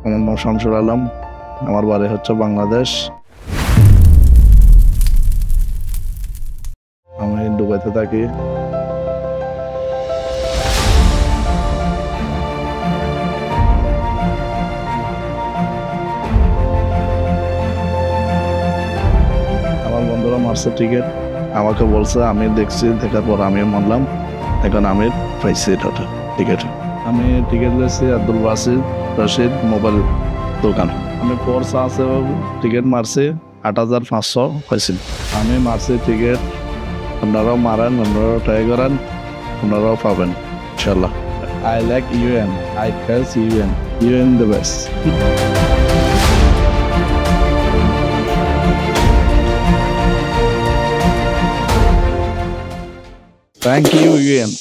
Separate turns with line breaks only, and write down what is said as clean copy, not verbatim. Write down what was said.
আমার নাম শামসুল আলম, আমার বাড়ি হচ্ছে বাংলাদেশ। আমি দুবাইতে থাকি। আমার বন্ধুরা মারছে টিকিট, আমাকে বলছে, আমি দেখছি, দেখার পর আমিও মানলাম। এখন আমি পাইছি এটা টিকিট। আমি টিকিট দিয়েছি আব্দুল বাসিদ রশিদ মোবাইল দোকান। আমি কোর্স আছে টিকিট মারছি ৮৫০০ পাইছি। আমি মারছি টিকিট, আপনারাও মারেন, আপনারাও ট্রাই করেন, আপনারাও পাবেন ইনশাল্লাহ। I like UN, I face UN, UN the best. Thank you UN.